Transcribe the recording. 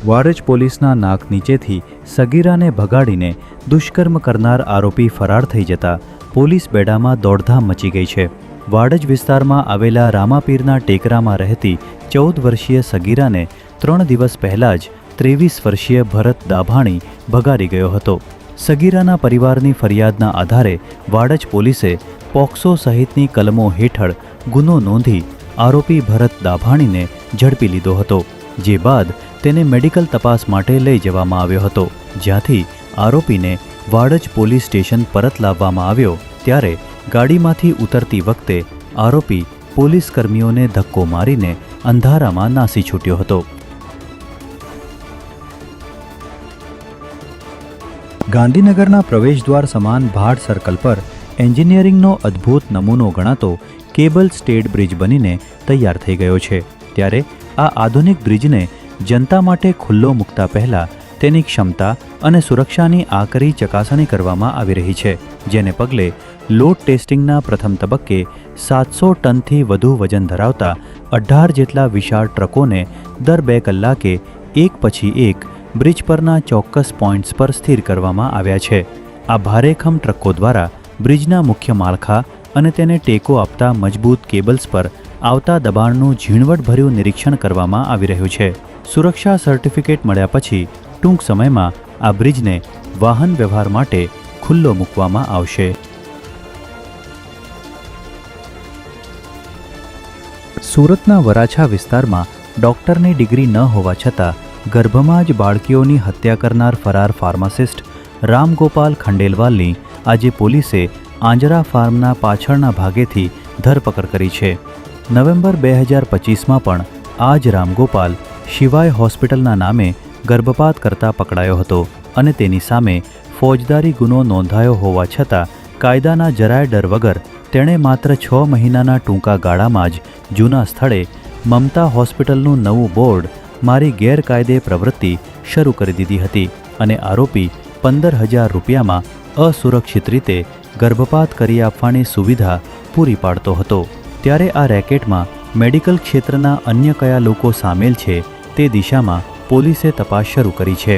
વાડજ પોલીસના નાક નીચેથી સગીરાને ભગાડીને દુષ્કર્મ કરનાર આરોપી ફરાર થઈ જતા પોલીસ બેડામાં દોડધામ મચી ગઈ છે. વાડજ વિસ્તારમાં આવેલા રામાપીરના ટેકરામાં રહેતી 14 વર્ષીય સગીરાને 3 દિવસ પહેલાં જ 23 વર્ષીય ભરત દાભાણી ભગાડી ગયો હતો. સગીરાના પરિવારની ફરિયાદના આધારે વાડજ પોલીસે પોક્સો સહિતની કલમો હેઠળ ગુનો નોંધી આરોપી ભરત દાભાણીને ઝડપી લીધો હતો. જે બાદ તેને મેડિકલ તપાસ માટે લઈ જવામાં આવ્યો હતો, જ્યાંથી આરોપીને વાડજ પોલીસ સ્ટેશન પરત લાવવામાં આવ્યો. ત્યારે ગાડીમાંથી ઉતરતી વખતે આરોપી પોલીસ કર્મીઓને ધક્કો મારીને અંધારામાં નાસી છૂટ્યો હતો. ગાંધીનગરના પ્રવેશદ્વાર સમાન ભાડ સર્કલ પર એન્જિનિયરિંગનો અદ્ભુત નમૂનો ગણાતો કેબલ સ્ટેડ બ્રિજ બનીને તૈયાર થઈ ગયો છે. ત્યારે આ આધુનિક બ્રિજને જનતા માટે ખુલ્લો મૂકતા પહેલાં તેની ક્ષમતા અને સુરક્ષાની આકરી ચકાસણી કરવામાં આવી રહી છે, જેને પગલે લોડ ટેસ્ટિંગના પ્રથમ તબક્કે 700 ટનથી વધુ વજન ધરાવતા 18 જેટલા વિશાળ ટ્રકોને દર 2 કલાકે એક પછી એક બ્રિજ પરના ચોક્કસ પોઇન્ટ્સ પર સ્થિર કરવામાં આવ્યા છે. આ ભારેખમ ટ્રકો દ્વારા બ્રિજના મુખ્ય માળખા અને તેને ટેકો આપતા મજબૂત કેબલ્સ પર આવતા દબાણનું ઝીણવટભર્યું નિરીક્ષણ કરવામાં આવી રહ્યું છે. સુરક્ષા સર્ટિફિકેટ મળ્યા પછી ટૂંક સમયમાં આ બ્રિજને વાહન વ્યવહાર માટે ખુલ્લો મૂકવામાં આવશે. સુરતના વરાછા વિસ્તારમાં ડોક્ટરની ડિગ્રી ન હોવા છતાં ગર્ભમાં જ બાળકીઓની હત્યા કરનાર ફરાર ફાર્માસિસ્ટ રામગોપાલ ખંડેલવાલની આજે પોલીસે આંજરા ફાર્મના પાછળના ભાગેથી ધરપકડ કરી છે. નવેમ્બર 2025માં પણ આ જ રામગોપાલ શિવાય હોસ્પિટલના નામે ગર્ભપાત કરતા પકડાયો હતો અને તેની સામે ફોજદારી ગુનો નોંધાયો હોવા છતાં કાયદાના જરાય ડર વગર તેણે માત્ર 6 મહિનાના ટૂંકા ગાળામાં જ જૂના સ્થળે મમતા હોસ્પિટલનું નવું બોર્ડ મારી ગેરકાયદે પ્રવૃત્તિ શરૂ કરી દીધી હતી અને આરોપી 15,000 રૂપિયામાં અસુરક્ષિત રીતે ગર્ભપાત કરી આપવાની સુવિધા પૂરી પાડતો હતો. ત્યારે આ રેકેટમાં મેડિકલ ક્ષેત્રના અન્ય કયા લોકો સામેલ છે તે દિશામાં પોલીસે તપાસ શરૂ કરી છે.